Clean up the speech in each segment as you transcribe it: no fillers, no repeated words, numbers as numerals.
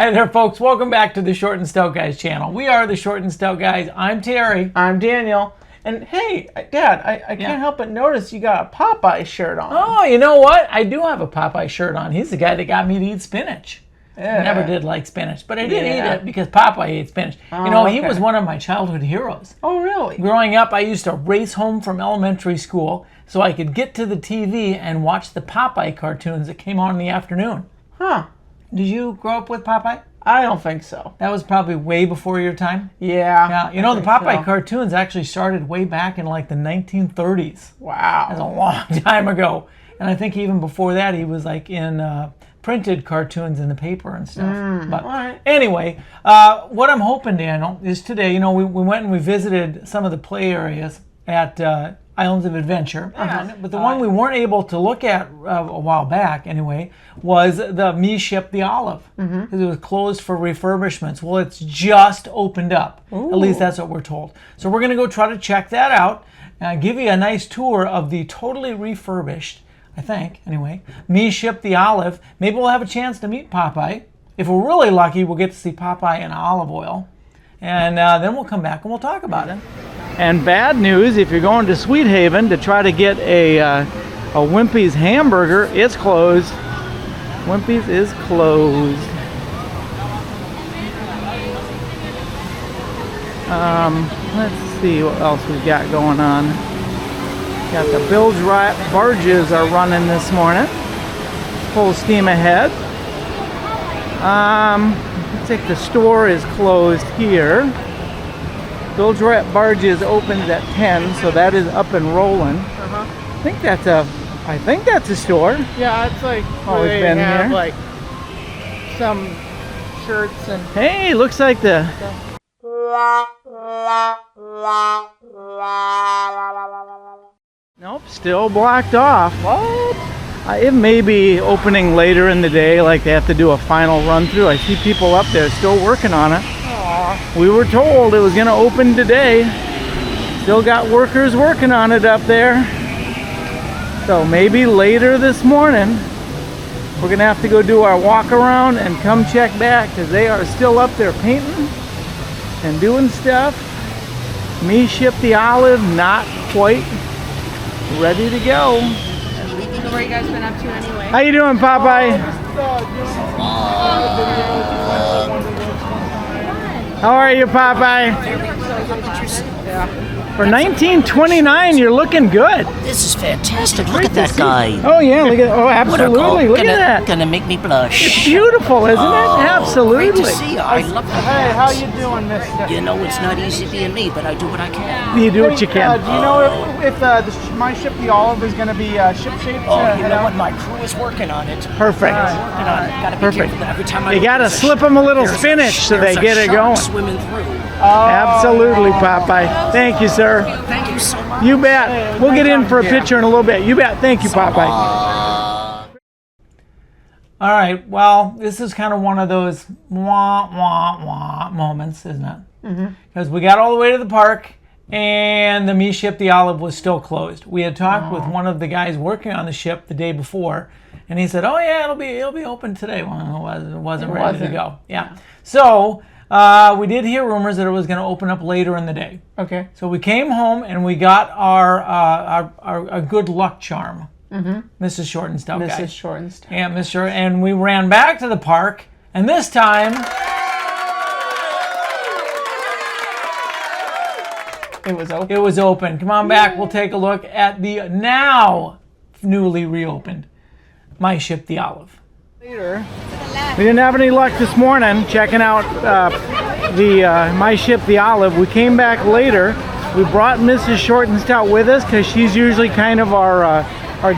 Hi there, folks. Welcome back to the Short and Stout Guys channel. We are the Short and Stout Guys. I'm Terry. I'm Daniel. And hey, Dad, I can't help but notice you got a Popeye shirt on. Oh, you know what? I do have a Popeye shirt on. He's the guy that got me to eat spinach. Yeah. I never did like spinach, but I did eat it because Popeye ate spinach. He was one of my childhood heroes. Oh, really? Growing up, I used to race home from elementary school so I could get to the TV and watch the Popeye cartoons that came on in the afternoon. Huh. Did you grow up with Popeye? I don't think so. That was probably way before your time? Yeah. Yeah, the Popeye cartoons actually started way back in like the 1930s. Wow. That's a long time ago. And I think even before that he was like in printed cartoons in the paper and stuff. But anyway, what I'm hoping, Daniel, is today, we went and we visited some of the play areas at Islands of Adventure. But the one we weren't able to look at a while back, anyway, was the Me Ship the Olive. Because it was closed for refurbishments. Well, it's just opened up. Ooh. At least that's what we're told. So we're going to go try to check that out. Give you a nice tour of the totally refurbished, I think, anyway, Me Ship the Olive. Maybe we'll have a chance to meet Popeye. If we're really lucky, we'll get to see Popeye in olive oil. And then we'll come back and we'll talk about it. And bad news, if you're going to Sweet Haven to try to get a Wimpy's hamburger, it's closed. Wimpy's is closed. Let's see what else we've got going on. Got the Bilge barges are running this morning. Full steam ahead. Looks like the store is closed here. Bilge barges opens at 10, so that is up and rolling. I think that's a store. Yeah, it's like always been have here. Like some shirts and. Hey, looks like the. Nope, still blocked off. What? It may be opening later in the day, like they have to do a final run through. I see people up there still working on it. Aww. We were told it was going to open today. Still got workers working on it up there. So maybe later this morning, we're going to have to go do our walk around and come check back because they are still up there painting and doing stuff. Me Ship the Olive, not quite ready to go. What have you guys been up to anyway? How you doing, Popeye? How are you, Popeye? For 1929, you're looking good. This is fantastic. Look at that guy. Oh yeah, absolutely. Look at that. Gonna make me blush. It's beautiful, isn't it? Absolutely. Great to see you. I love that. Hey, how you doing, mister? You know, it's not easy being me, but I do what I can. You do what you can. Do you know if My Ship the Olive is going to be ship-shaped? Oh, you know what? My crew is working on it. Perfect. Gotta be Perfect. careful. Every time I You gotta slip them a little spinach so they get it going. Swimming through. Absolutely, Popeye. Thank you, sir. Thank you so much. You bet. We'll get in for a picture in a little bit. You bet. Thank you, Popeye. All right. Well, this is kind of one of those wah, wah, wah moments, isn't it? Because we got all the way to the park, and the Me Ship the Olive was still closed. We had talked with one of the guys working on the ship the day before, and he said, "Oh yeah, it'll be open today." Well, it wasn't ready to go. Yeah. So we did hear rumors that it was going to open up later in the day. Okay. So we came home and we got our good luck charm, Mrs. Short and Stout Guys. Mrs. Short and Stout. Yeah, Mr. And we ran back to the park, and this time It was open. it was open. Come on back. We'll take a look at the now newly reopened My Ship the Olive. Later. We didn't have any luck this morning checking out the My Ship the Olive. We came back later. We brought Mrs. Short and Stout with us because she's usually kind of our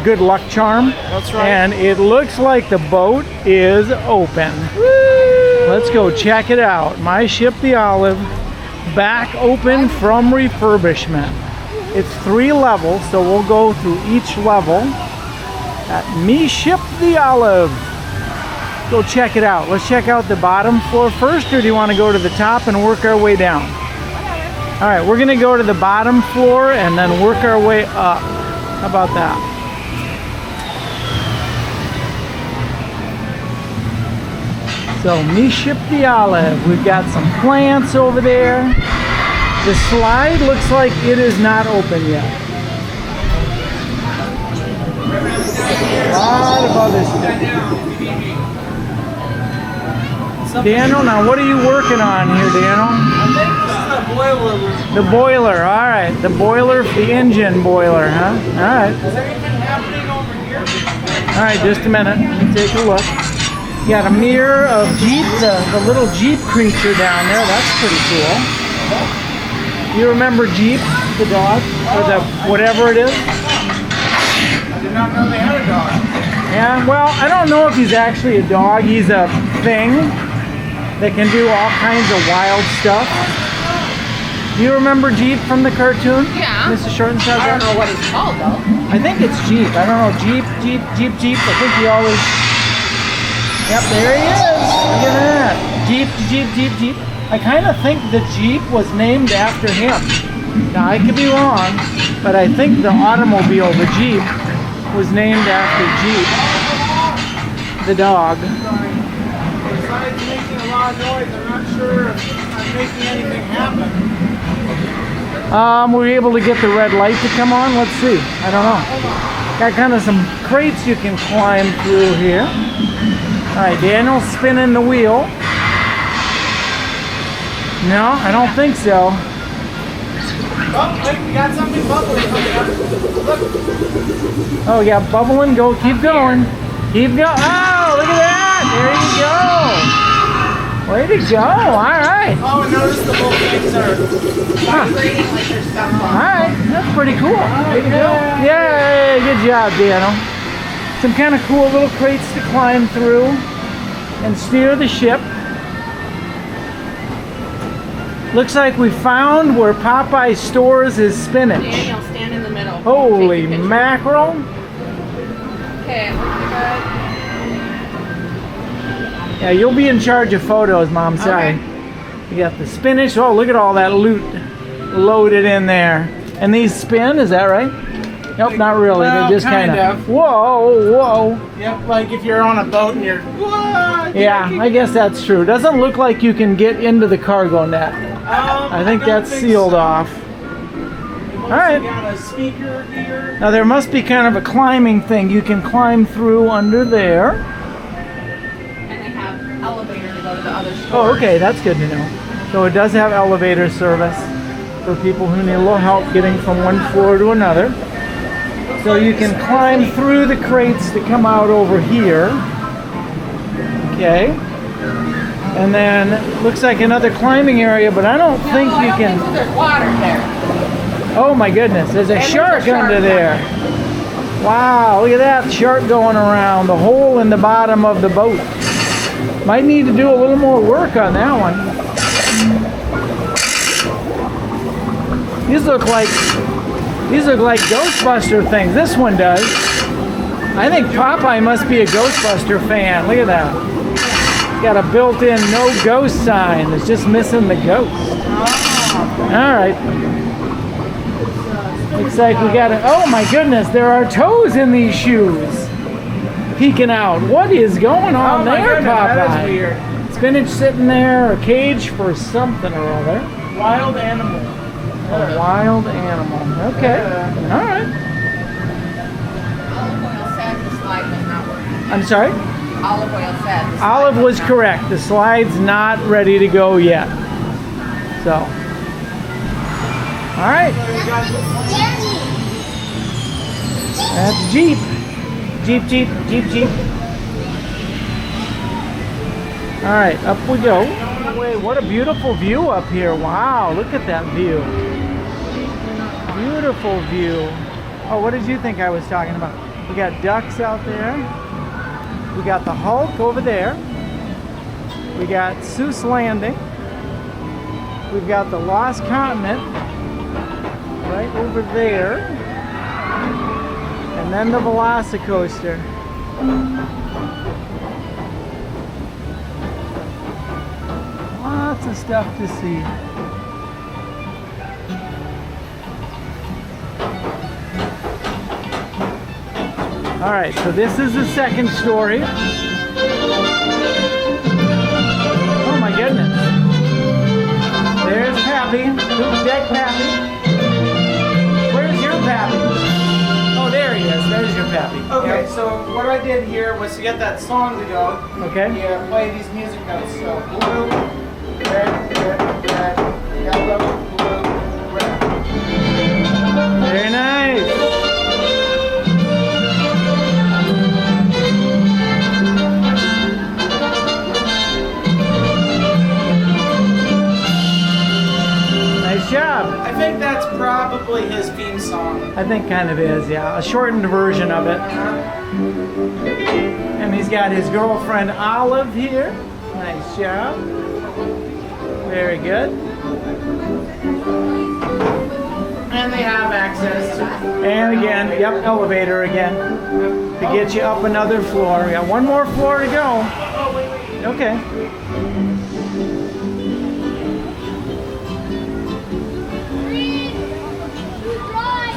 good luck charm. That's right. And it looks like the boat is open. Woo! Let's go check it out. My Ship the Olive, back open from refurbishment. It's 3 levels, so we'll go through each level at Me Ship the Olive. Go check it out. Let's check out the bottom floor first, or do you want to go to the top and work our way down? All right, we're gonna go to the bottom floor and then work our way up. How about that? So, me ship the olive. We've got some plants over there. The slide looks like it is not open yet. A lot of other stuff. Daniel, now what are you working on here, Daniel? I think this is the boiler room. The boiler, all right. The boiler, the engine boiler, huh? All right. Is anything happening over here? All right, just a minute. Let me take a look. You got a mirror of Jeep, the little Jeep creature down there. That's pretty cool. You remember Jeep, the dog, or the whatever it is? I did not know they had a dog. Yeah, well, I don't know if he's actually a dog. He's a thing that can do all kinds of wild stuff. Do you remember Jeep from the cartoon? Yeah. Mr. ShortNStoutGuys? I don't know what he's called though. I think it's Jeep. I don't know. Jeep. I think he always... Yep, there he is. Look at that. Jeep. I kind of think the Jeep was named after him. Now, I could be wrong, but I think the automobile, the Jeep, was named after Jeep, the dog. Besides making a lot of noise, I'm not sure if I'm making anything happen. Were we able to get the red light to come on? Let's see. I don't know. Got kind of some crates you can climb through here. All right, Daniel's spinning the wheel. No, I don't think so. Oh, wait, we got something bubbling coming up. Look. Oh, yeah, bubbling. Go, keep going. Keep going. Oh, look at that. There you go. Way to go. All right. Oh, and notice the little things are Vibrating like there's stuff All on. right. That's pretty cool. Way to go. Yay. Good job, Daniel. Some kind of cool little crates to climb through and steer the ship. Looks like we found where Popeye stores his spinach. Daniel, stand in the middle. Holy Take a picture. mackerel. Okay, looking good. Yeah, you'll be in charge of photos, Mom. Sorry. You got the spinach. Oh, look at all that loot loaded in there. And these spin, is that right? Nope, not really. Well, They're just kind kind of. of. Whoa. Yep, like if you're on a boat and you're. What? Yeah, I guess that's true. Doesn't look like you can get into the cargo net. I think don't that's sealed so. off. All right. Got a speaker here. Now there must be kind of a climbing thing. You can climb through under there. And they have elevator to go to the other store. Oh, okay, that's good to know. So it does have elevator service for people who need a little help getting from one floor to another. So you can climb through the crates to come out over here. Okay. And then looks like another climbing area, but I don't think No, I you don't can. think so. There's water there. Oh my goodness, there's a And there's a shark shark under there. Wow, look at that shark going around the hole in the bottom of the boat. Might need to do a little more work on that one. These look like Ghostbuster things. This one does. I think Popeye must be a Ghostbuster fan. Look at that. Got a built-in no ghost sign. It's just missing the ghost. All right. Looks like we got it. Oh my goodness, there are toes in these shoes. Peeking out. What is going on Oh my there, goodness, Popeye? that is weird. Spinach sitting there, a cage for something or other. Wild animal. A wild animal. Okay. All right. Olive oil said the slide was not working. I'm sorry? Olive oil said the slide Olive was not correct. The slide's not ready to go yet. So. All right. That's Jeep. Jeep. All right, up we go. Wait, what a beautiful view up here. Wow, look at that view. Beautiful view. Oh, what did you think I was talking about? We got ducks out there. We got the Hulk over there. We got Seuss Landing. We've got the Lost Continent right over there. And then the Velocicoaster. Lots of stuff to see. All right, so this is the second story. Who's deck Pappy? Where's your Pappy? Oh, there he is. There's your Pappy. Okay, Yep. so what I did here was to get that song to go. Okay. You play these music notes. So blue, red, yellow, blue, red. Very nice. Nice job. I think that's probably his theme song. I think kind of is, yeah. A shortened version of it. And he's got his girlfriend Olive here. Nice job. Very good. And they have access to. And again, yep, elevator again. To get you up another floor. We got one more floor to go. Oh, wait. Okay.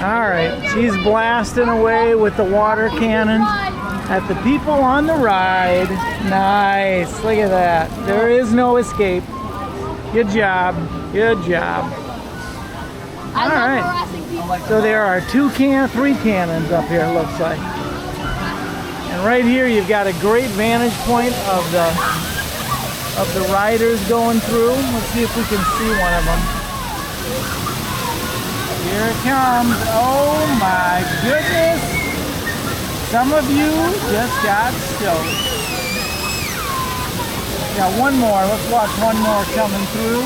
All right, she's blasting away with the water cannon at the people on the ride. Nice, look at that. There is no escape. Good job, good job. All right, so there are three cannons up here, it looks like. And right here, you've got a great vantage point of the riders going through. Let's see if we can see one of them. Here it comes. Oh my goodness. Some of you just got stoked. Got one more. Let's watch one more coming through.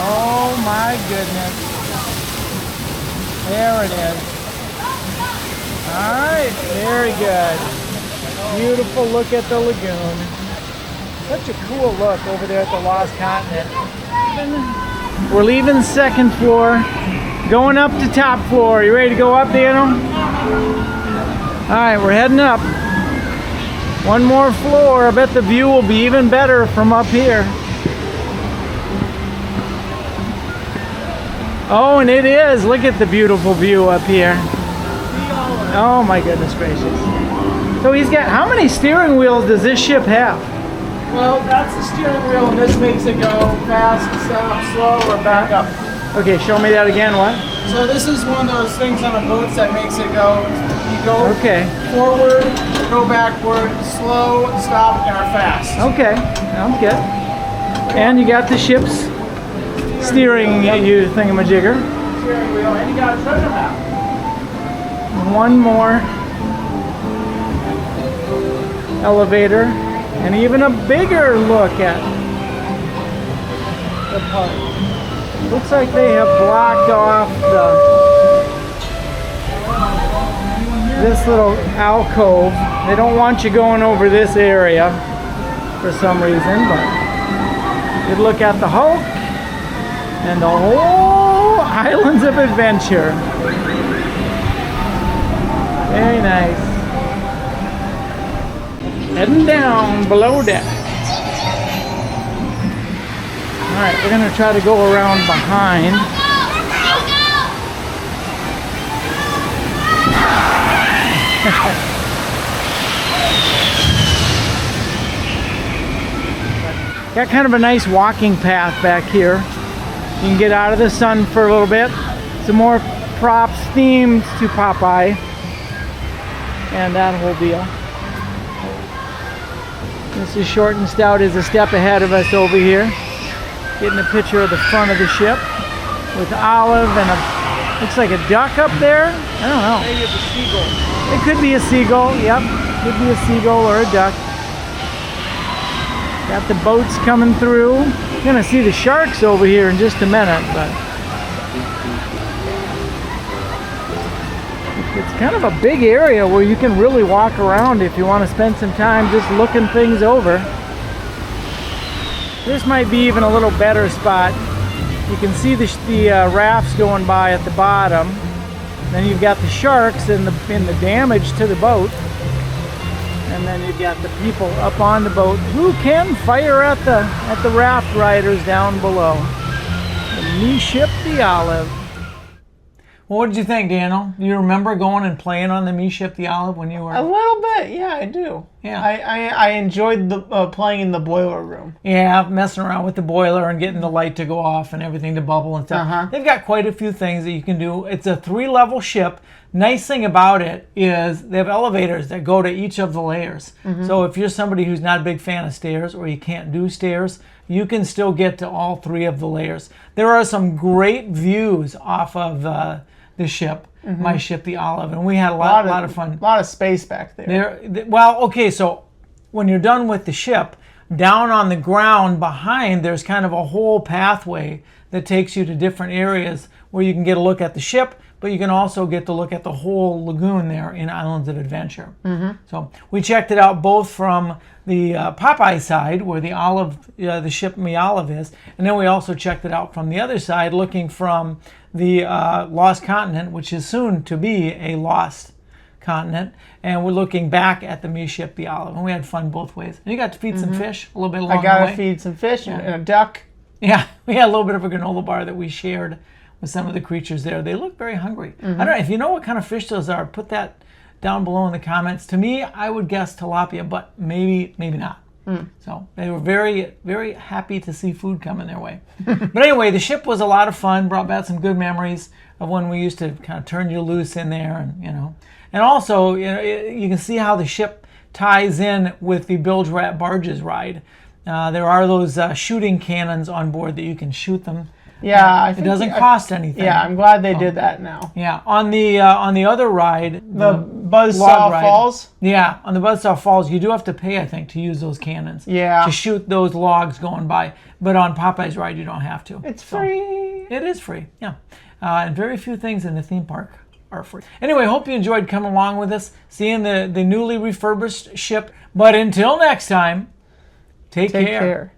Oh my goodness. There it is. All right. Very good. Beautiful look at the lagoon. Such a cool look over there at the Lost Continent. We're leaving second floor, going up to top floor. You ready to go up, Daniel? All right, we're heading up. One more floor. I bet the view will be even better from up here. Oh, and it is. Look at the beautiful view up here. Oh my goodness gracious. So he's got, how many steering wheels does this ship have? Well, that's the steering wheel, and this makes it go fast, stop, slow, or back up. Okay, show me that again. What? So this is one of those things on the boats that makes it go. You go Okay. forward, go backward, slow, stop, or fast. Okay, sounds good. And you got the ship's steering you thingamajigger. Steering wheel, and you got a treasure map. One more elevator, and even a bigger look at the park. Looks like they have blocked off this little alcove. They don't want you going over this area for some reason, but good look at the Hulk and the whole Islands of Adventure. Very nice. Heading down below deck. All right, we're gonna try to go around behind. Got kind of a nice walking path back here. You can get out of the sun for a little bit. Some more props themed to Popeye and that whole deal. Mrs. Short and Stout is a step ahead of us over here. Getting a picture of the front of the ship with Olive and looks like a duck up there. I don't know. Maybe it's a seagull. It could be a seagull, yep. Could be a seagull or a duck. Got the boats coming through. You're gonna see the sharks over here in just a minute, but it's kind of a big area where you can really walk around if you want to spend some time just looking things over. This might be even a little better spot. You can see the rafts going by at the bottom. Then you've got the sharks and the damage to the boat. And then you've got the people up on the boat who can fire at the raft riders down below. The new ship, the Olive. Well, what did you think, Daniel? Do you remember going and playing on the Me Ship the Olive when you were? A little bit, yeah, I do. Yeah. I enjoyed the playing in the boiler room. Yeah, messing around with the boiler and getting the light to go off and everything to bubble and stuff. Uh-huh. They've got quite a few things that you can do. It's a 3-level ship. Nice thing about it is they have elevators that go to each of the layers. So if you're somebody who's not a big fan of stairs or you can't do stairs, you can still get to all 3 of the layers. There are some great views off of the ship, My Ship the Olive, and we had a lot of fun. A lot of space back there. Well, okay, so when you're done with the ship, down on the ground behind, there's kind of a whole pathway that takes you to different areas where you can get a look at the ship, but you can also get to look at the whole lagoon there in Islands of Adventure. So we checked it out both from the Popeye side, where the ship Me Olive is, and then we also checked it out from the other side, looking from the Lost Continent, which is soon to be a lost continent, and we're looking back at the Me Ship the Olive, and we had fun both ways. And you got to feed some fish a little bit along the way. I got to feed some fish and a duck. Yeah, we had a little bit of a granola bar that we shared with some of the creatures there. They look very hungry. I don't know, if you know what kind of fish those are, put that down below in the comments. To me, I would guess tilapia, but maybe not. So they were very, very happy to see food coming their way. But anyway, the ship was a lot of fun, brought back some good memories of when we used to kind of turn you loose in there, and also, you can see how the ship ties in with the Bilge Rat Barges ride. There are those shooting cannons on board that you can shoot them. Yeah, it doesn't cost anything. Yeah, I'm glad they did that now. Yeah, on the other ride, the Buzzsaw Falls. Yeah, on the Buzzsaw Falls, you do have to pay, I think, to use those cannons. Yeah. To shoot those logs going by. But on Popeye's ride, you don't have to. It's free. It is free. Yeah, and very few things in the theme park are free. Anyway, hope you enjoyed coming along with us, seeing the newly refurbished ship. But until next time, take care.